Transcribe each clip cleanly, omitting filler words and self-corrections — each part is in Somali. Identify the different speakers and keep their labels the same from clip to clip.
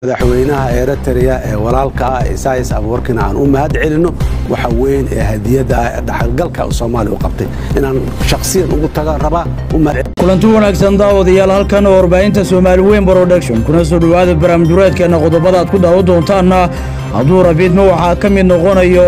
Speaker 1: madaxweynaha Eritrea ee walaalka Isaias Afwerkina aan u mahad celino waxa weyn ee hadiyada dhaxalgalka Soomaaliya u qabtay inaan shakhsiyan ugu taga raba
Speaker 2: kulanti wanaagsan daawadayaal halkan oo warbaahinta Soomaali weyn production kuna soo dhawaada barnaamijkeena qodobada aad ku daawan doontaan hadduu rabiidna waxa ka mid noqonayo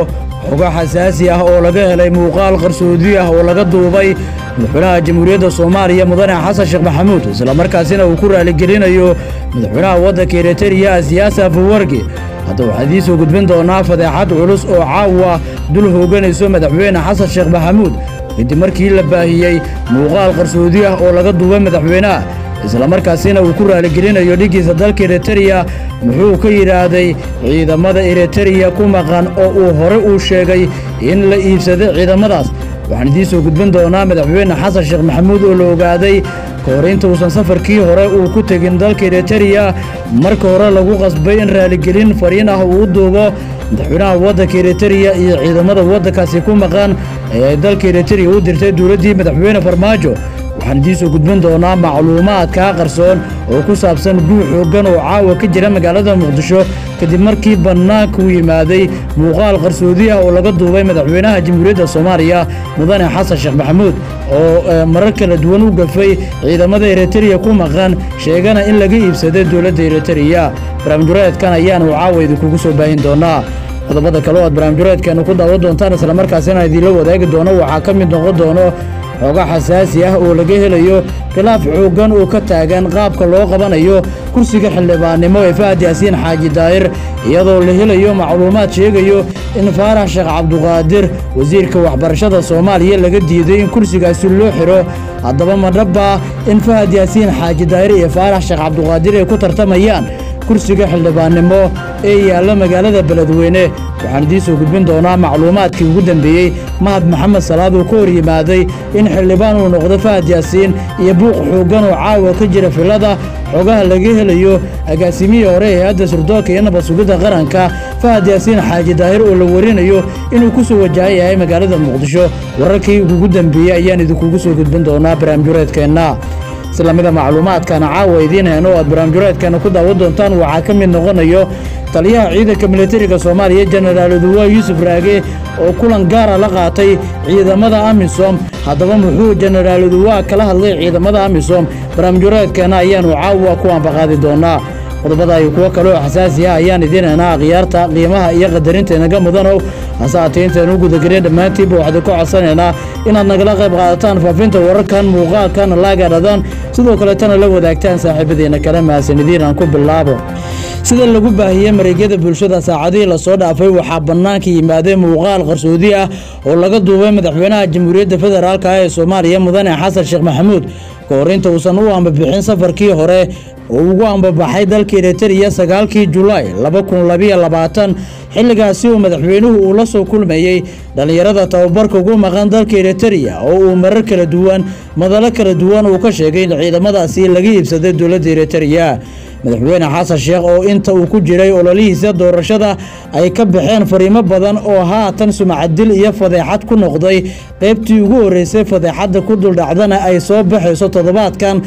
Speaker 2: xogo xasaasi ah oo laga helay muuqaal qarsoodi ah oo laga duubay madaxweynaha jamhuuriyadda Soomaaliya mudane Xasan Sheekh Maxamuud isla markaasina uu ku raali gelinayo madaxweynaha waddanka Eritrea Isaias Afwerki hadda waxaan soo gudbin doonaa fadeexad culus oo caawa dul hooganayso madaxweyne Xasan Sheekh Maxamuud intii markii la baahiyay muuqaal qarsoodi ah oo laga duubay madaxweynaha isla markaasina uu ku raali gelinayo dhigiisa dalka Eritrea muxuu ka yiraahday ciidamada Eritrea ku maqan oo uu hore u sheegay in la iibsaday ciidamadaas waxaan soo gudbin doonaa madaxweyne Xasan Sheekh Maxamuud oo la ogaaday koorinta uusan safarkii hore uu ku tagin dalka Eritrea marka hore lagu qasbay in raali gelin fariin ah uu duubo madaxweynaha waddanka Eritrea iyo ciidamada waddankaasi ku maqan ee dalka Eritrea u dirtay dawladda madaxweyne Farmaajo waxaan soo gudbin doonaa macluumaad ka qarsoon oo ku saabsan guux xooggan oo caawa ka jira magaalada Muqdisho kadib markii banaanka uu yimaaday muuqaal qarsoodi ah oo laga duubay madaxweynaha jamhuuriyadda Soomaaliya mudane Xasan Sheekh Maxamuud oo marar kala duwan u gafay ciidamada Eritrea ku maqan sheegana in laga iibsaday dawladda Eritrea barnaamijkan ayaan caawa idinku soo baahin doonaa qodobada kale oo barnaamijkan ku daawan doontaan isla markaasina idin la wadaagi doono waxa ka mid noqon doono xogo xasaasi ah oo laga helayo khilaaf xooggan oo ka taagan qaabka loo qabanayo kursiga xildhibaannimo ee Fahad Yaasiin Xaaji Daahir iyadoo la helayo macluumaad sheegayo in Faarax Sheekh Cabduqaadir wasiirka waxbarashada Soomaaliya laga diiday in kursigaasi loo xiro haddaba ma dhaba in Fahad Yaasiin Xaaji Daahir iyo Faarax Sheekh Cabduqaadir ay ku tartamayaan kursiga xildhibaannimo ee yaalla magaalada Beledweyne waxaan soo gudbin doonaa macluumaadkii ugu dambeeyay Mahad Maxamed Salaad oo ka hor yimaaday in xildhibaan uu noqdo Fahad Yaasiin iyo buuq xooggan oo caawa ka jira filada xogaha laga helayo agaasimihii hore ee hay'adda sirdoonka iyo nabad sugidda qaranka Fahad Yaasiin Xaaji Daahir oo la warinayo inuu ku soo wajahayo magaalada Muqdisho wararkii ugu dambeeyay ayaan idinku soo gudbin doonaa barnaamijkeena islamida macluumaadkan caawa idin heeno oo barnaamijkeena ku daawan doontaan waxa ka mid noqonayo taliyaha ciidanka militariga Soomaaliya General Oduwa Yusuf Raage oo kulan gaar ah la qaatay ciidamada AMISOM haddaba muxuu General Oduwa kala hadlay ciidamada AMISOM barnaamijkeena ayaan caawa ku anbaqaadi doonaa qodobada ay kuwa kale oo xasaasi ah ayaan idin heena qiyaarta qiimaha iyo qadarinta inaga mudano asaateynta ugu dagare dhamaantiiba waxaad ku codsanayna inaad nagala qayb qaadataan faafinta wararkan muuqaalkan laagaadaan sidoo kale tan la wadaagtaan saaxiibadeena kale mahadsanidin aan ku bilaabo sida lagu baahiyay mareegyada bulshada saacadii la soo dhaafay waxa banaanka yimaaday muuqaal qarsoodi ah oo laga duubay madaxweynaha jamhuuriyadda federaalka ee Soomaaliya mudane Xasan Sheekh Maxamuud koorinta uusan u ambabixin safarkii hore oo ugu ambabaxay dalka Eritrea 9 July 2022 xilligaasi uu madaxweynuhu uu la soo kulmayay dhalinyarada tababarka ugu maqan dalka Eritrea oo uu marar kala duwan madalo kala duwan uu ka sheegay in ciidamadaasi laga iibsaday dawladda Eritrea madaxweyne Xasan Sheekh oo inta uu ku jiray ololihiisa doorashada ay ka baxeen fariimo badan oo haatan sumcadil iyo fadeexad ku noqday qaybtii ugu horeysay fadeexada ku dul dhacdana ay soo baxayso toddobaadkan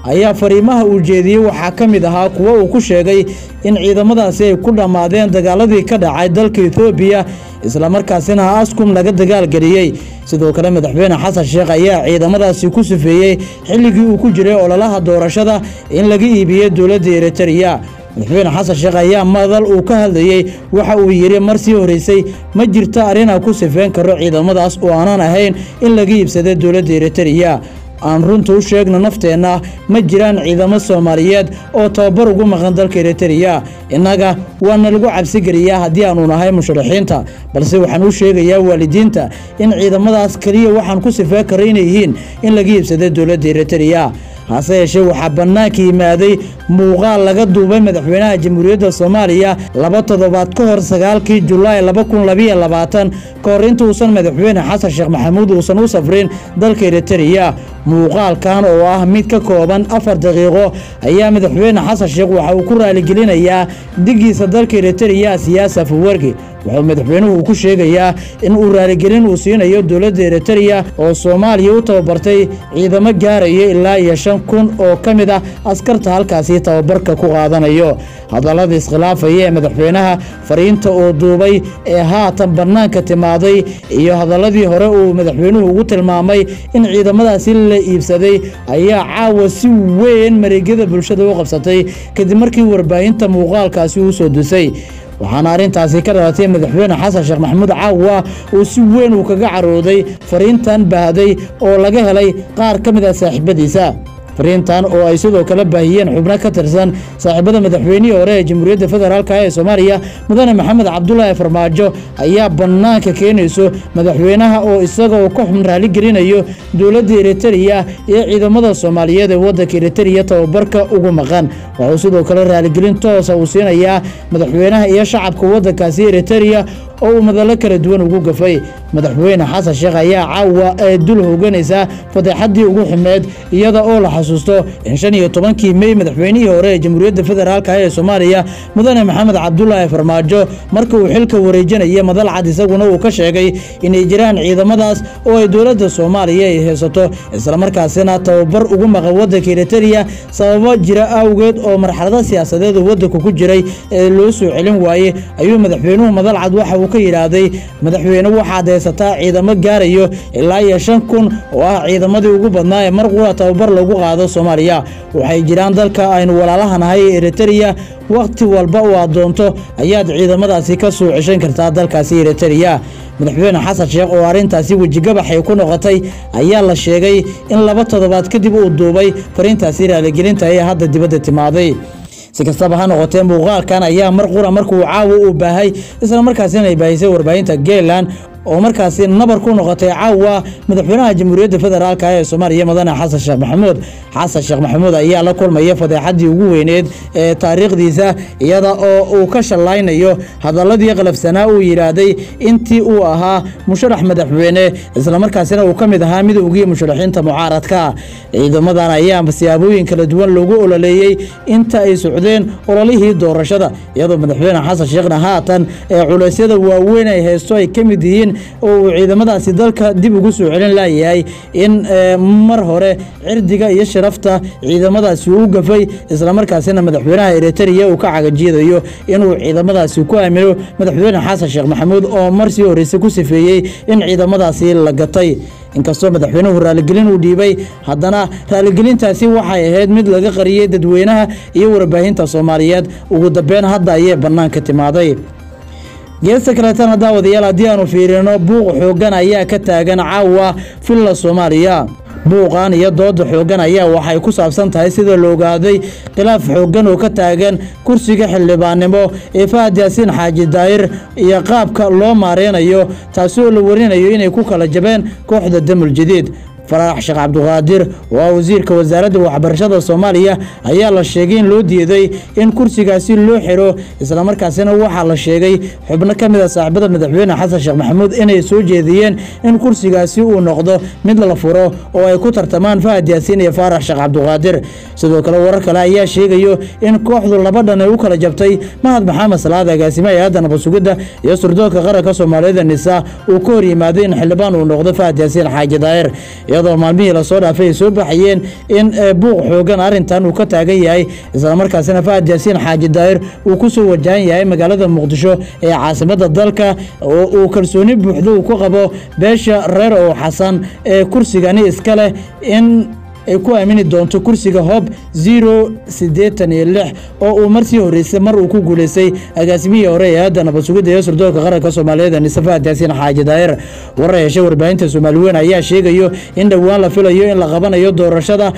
Speaker 2: ayaa fariimaha uu jeediyay waxa ka mid ahaa kuwa uu ku sheegay in ciidamadaasi ay ku dhamaadeen dagaaladii ka dhacay dalka Ethiopia isla markaasina askum laga dagaal galiyay sidoo kale madaxweyne Xasan Sheekh ayaa ciidamadaasi ku sifeeyay xilligii uu ku jiray ololaha doorashada in laga iibiyay dawladda Eritrea madaxweyne Xasan Sheekh ayaa madal uu ka hadlayay waxa uu yiri markii horeysay ma jirto arrin ku sifeen karo ciidamadaas oo aanan ahayn in laga iibsaday dawladda Eritrea aan runta u sheegno nafteena ma jiraan ciidamo Soomaaliyeed oo tababar ugu maqan dalka Eritrea inaga waana lagu cabsi gariyaa hadii aanu nahay musharaxiinta balse waxaan u sheegayaa waalidiinta in ciidamadaas kaliya waxaan ku sifee kareynayeen in laga iibsaday dawladda Eritrea hase yeeshee waxa banaanka yimaaday muuqaal laga duubay madaxweynaha jamhuuriyadda Soomaaliya 2 toddobaad ka hor 9 July 2022 koorinta uusan madaxweyne Xasan Sheekh Maxamuud uusan u safrin dalka Eritrea muuqaalkan oo ah mid ka kooban 4 daqiiqo ayaa madaxweyne Xasan Sheekh waxa uu ku raali gelinayaa digiisa dalka Eritrea Isaias Afwerki wuxuu madaxweynuhu ku sheegayaa in uu raaligelin uu siinayo dowladda Eritrea oo Soomaaliya u tababartay ciidamo gaaraya ilaa 5,000 oo kamid ah askarta halkaasi tababarka ku qaadanayo. hadallada iskhilaafaya ee madaxweynaha fariinta oo duubay ee haatan banaanka timaaday iyo hadalladii hore uu madaxweynuhu ugu tilmaamay in ciidamadaasi la iibsaday ayaa caawa si weyn mareegyada bulshada u qabsatay kadib markii warbaahinta muuqaalkaasi uu soo dusay. waxaana arintaasi ka dhalatay madaxweyne xasan sheekh maxamuud caawa uu si weyn u kaga carooday fariintan baahday oo laga helay qaar ka mid ah saaxiibadiisa. fariintan oo ay sidoo kale baahiyeen xubno ka tirsan saaxiibada madaxweynihii hore ee Jamhuuriyadda Federaalka ee Soomaaliya mudane Maxamed Cabdullaahi Farmaajo ayaa banaanka keenayso madaxweynaha oo isagoo ka xun raali gelinayo dowladda Eritrea iyo ciidamada Soomaaliyeed ee waddanka Eritrea tababarka ugu maqan. wuxuu sidoo kale raali gelin toos ah u siinayaa madaxweynaha iyo shacabka waddankaasi Eritrea oo uu madalo kala duwan ugu gafay. madaxweyne xasan sheekh ayaa caawa ee dul hooganaysa fadeexadii ugu xumeed iyada oo la xasuusto in 15 May madaxweynihii hore ee Jamhuuriyadda Federaalka ee Soomaaliya mudane Maxamed Cabdullaahi Farmaajo markii uu xilka wareejinayay madal cad isaguna uu ka sheegay inay jiraan ciidamadaas oo ay dowladda Soomaaliya ay haysato isla markaasina tababar ugu maqan waddanka Eritrea sababo jira awgeed oo marxalada siyaasadeed waddanka ku jiray ee loo soo celin waayay. ayuu madaxweynuhu madal cad waxa uu ka yiraahday madaxweyne waxaad haysataa ciidamo gaarayo ilaa 5,000 oo ah ciidamadii ugu badnaa ee mar qura tababar lagu qaado Soomaaliya. waxay jiraan dalka aynu walaalahanahay Eritrea waqti walba oo aad doonto ayaad ciidamadaasi ka soo ceshan kartaa dalkaasi Eritrea. madaxweyne xasan sheekh oo arintaasi wajigabaxay ku noqotay ayaa la sheegay in 2 toddobaad kadib uu duubay fariintaasi raaligelinta ee hadda dibadda timaaday. si kastaba ha noqotee muuqaalkan ayaa mar qura markuu caawa u baahay isla markaasina ay baahisay warbaahinta Geeland oo markaasi nabar ku noqotay caawa madaxweynaha Jamhuuriyadda Federaalka ee Soomaaliya mudane xasan sheekh maxamuud ayaa la kulmay fadeexadii ugu weyneed ee taariikhdiisa iyada oo uu ka shalaynayo hadalladii qalafsanaa uu yiraahday intii uu ahaa musharax madaxweyne isla markaasina uu kamid ahaa midowgii musharaxiinta mucaaradka. ciidamadan ayaa siyaabooyin kala duwan loogu ololeeyay inta ay socdeen ololihii doorashada iyadoo madaxweyne xasan sheekhna haatan ee culeysyada waaweyn ay haysto ay kamid yihiin oo ciidamadaasi dalka dib ugu soo celin laayay in mar hore cirdiga iyo sharafta ciidamadaasi uu gafay isla markaasina madaxweynaha Eritrea uu ka cagajiidayo inuu ciidamadaasi ku aamino madaxweyne xasan sheekh maxamuud oo markii horeysa ku sifeeyay in ciidamadaasi la gatay. inkastoo madaxweynuhu raaligelin uu dhiibay haddana raaligelintaasi waxay ahayd mid laga qariyay dadweynaha iyo warbaahinta Soomaaliyeed ugu dambeyn hadda ayay banaanka timaaday. geesta kaleetana daawadayaal haddii aanu fiirino buuq xoogan ayaa ka taagan caawa filla Soomaaliya. buuqan iyo dooda xoogan ayaa waxay ku saabsan tahay sida loo ogaaday khilaaf xoogan oo ka taagan kursiga xildhibaannimo ee Fahad Yaasiin Xaaji Daahir iyo qaabka loo maareynayo taasi oo la warinayo inay ku kala jabeen kooxda Damul Jadiid. Farax Sheekh Cabduqaadir waa wasiirka wasaaradda waxbarashada Soomaaliya ayaa la sheegay in loo diiday in kursigaasi loo xiro isla markaasina waxa la sheegay xubno kamid ah saaxiibada madaxweyne xasan sheekh maxamuud inay soo jeediyeen in kursigaasi uu noqdo mid la furo oo ay ku tartamaan Fahad Yaasiin iyo Farax Sheekh Cabduqaadir. sidoo kale warar kale ayaa sheegayo in kooxdu laba dhan ay u kala jabtay Mahad Maxamed Salaad agaasimaha hay'adda nabad sugidda iyo sirdoonka qaranka Soomaaliyeed NISA uu ka hor yimaaday in xildhibaan uu noqdo Fahad Yaasiin Xaaji Daahir iyadoo maalmihii la soo dhaafay soo baxayeen in buuq xoogan arintan uu ka taagan yahay isla markaasina Fahad Yaasiin Xaaji Daahir uu ku soo wajahan yahay magaalada Muqdisho ee caasimadda dalka oo uu kalsooni buuxda ku qabo beesha reer oo Xasan ee kursigani iska leh in ay ku aamini doonto kursiga Hob 086 oo uu markii horeysay mar uu ku guuleysay agaasimihii hore ee hadda nabad sugidda iyo sirdoonka qaranka Soomaaliyeed NISA Fahad Yaasiin Xaaji Daahir. wareysha warbaahinta Soomaaliyeed ayaa sheegayo in dhawaan la filayo in la qabanayo doorashada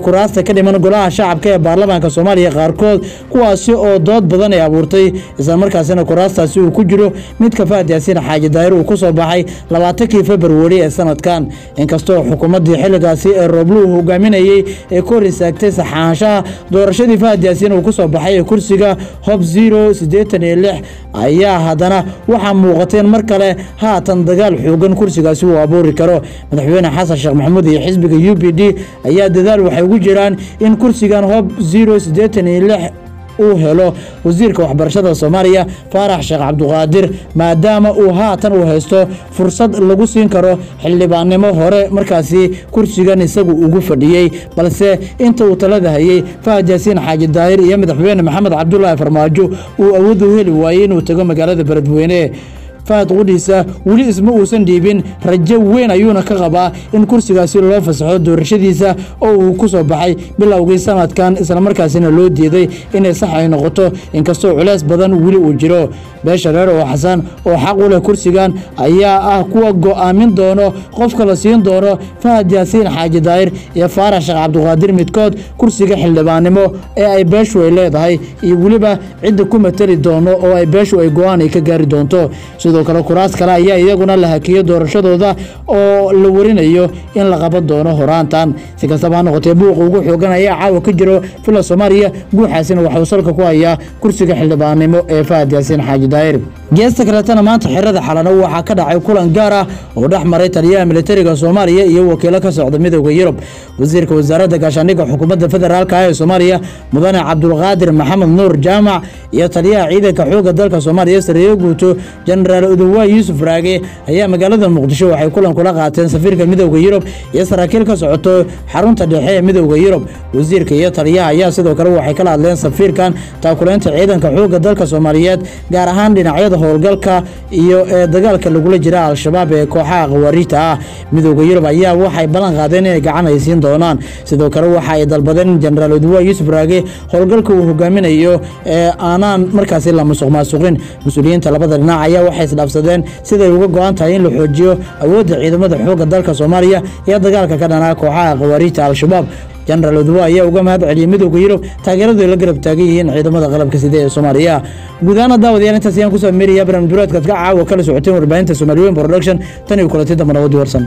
Speaker 2: kuraasta ka dhiman golaha shacabka ee baarlamaanka Soomaaliya qaarkood kuwaasi oo dood badan ay abuurtay isla markaasina kuraastaasi uu ku jiro midka Fahad Yaasiin Xaaji Daahir uu ku soo baxay 20 February ee sanadkan. inkastoo xukuumadii xilligaasi ee Rooblu hogaaminayay ee kor istaagtay saxaanshaha doorashadii Fahad Yaasiin uu ku soo baxay kursiga Hob 086 ayaa haddana waxa muuqateen mar kale haatan dagaal xoogan kursigaasi uu abuuri karo. madaxweyne xasan sheekh maxamuud iyo xisbiga UPD ayaa dadaal waxay ugu jiraan in kursigan Hob 086 uu helo wasiirka waxbarashada Soomaaliya Faarax Sheekh Cabduqaadir maadaama uu haatan uu haysto fursad lagu siin karo xildhibaannimo hore markaasi kursigan isagu ugu fadhiyay balse inta uu talada hayay Fahad Yaasiin Xaaji Daahir iyo madaxweyne Maxamed Cabdullaahi Farmaajo uu awood u heli waayay inuu tago magaalada Beledweyne Fahad qudhiisa weli isma uusan dhiibin rajo weyn ayuuna ka qabaa in kursigaasi loo fasaxo doorashadiisa oo uu ku soo baxay bilowgii sanadkan isla markaasina loo diiday inay sax ay noqoto inkastoo culays badan weli uu jiro beesha reer oo xasan oo xaq u leh kursigan ayaa ah kuwa go'aamin doono qofka la siin doono Fahad Yaasiin Xaaji Daahir iyo Faarax Sheekh Cabduqaadir midkood kursiga xildhibaannimo ee ay beeshu ay leedahay iyo weliba cidda ku matali doono oo ay beeshu ay go'aan ay ka gaari doonto sidoo kale kuraas kale ayaa iyaguna la hakiyo doorashadooda oo la warinayo in la qaban doono horaantan si kastaba ha noqotee buuqa ugu xoogan ayaa caawa ka jiro fila Soomaaliya guuxaasina waxa uu salka ku hayaa kursiga xildhibaannimo ee Fahad Yaasiin Xaaji Daahir geesta kaleetana maanta xirada xalana waxaa ka dhacay kulan gaar ah oo dhex maray taliyaha militariga Soomaaliya iyo wakiilo ka socda midowga Yurub wasiirka wasaaradda gaashaandhigga xukuumadda federaalka ee Soomaaliya mudane Cabdulqaadir Maxamed Nuur Jaamac iyo taliyaha ciidanka xoogga dalka Soomaaliya Sariye Guuto General Uduwa Yuusuf Raage ayaa magaalada Muqdisho waxay kulan kula qaateen safiirka midowga Yurub iyo saraakiil ka socoto xarunta dhexe ee midowga Yurub wasiirka iyo taliyaha ayaa sidoo kale waxay kala hadleen safiirkan taakuleynta ciidanka xoogga dalka Soomaaliyeed gaar ahaan dhinacyada howlgalka iyo dagaalka lagula jira al-shabaab ee kooxaha qawaariijta ah midowga Yurub ayaa waxay ballan qaadeen inay gacan ay siin doonaan sidoo kale waxa ay dalbadeen General Uduwa Yuusuf Raage howlgalka uu hogaaminayo aanan markaasi la musuqmaasuqin mas'uuliyiinta labada dhinac ayaa waxay isdhaafsadeen siday uga go'an tahay in la xoojiyo awoodda ciidamada xoogga dalka Soomaaliya iyo dagaalka ka dhanaa kooxaha qawaariijta al-shabaab General Uduwa ayaa uga mahad celiyay midowga Yurub taageerada la garab taagan yihiin ciidamada qalabka sida ee Soomaaliya gudaana daawadayaal intaas ayaan ku soo meeriyay barnaamijyada ka caawa kala socoteen warbaahinta Soomaaliyeed Production tan iyo kulanti dambe nabad warsan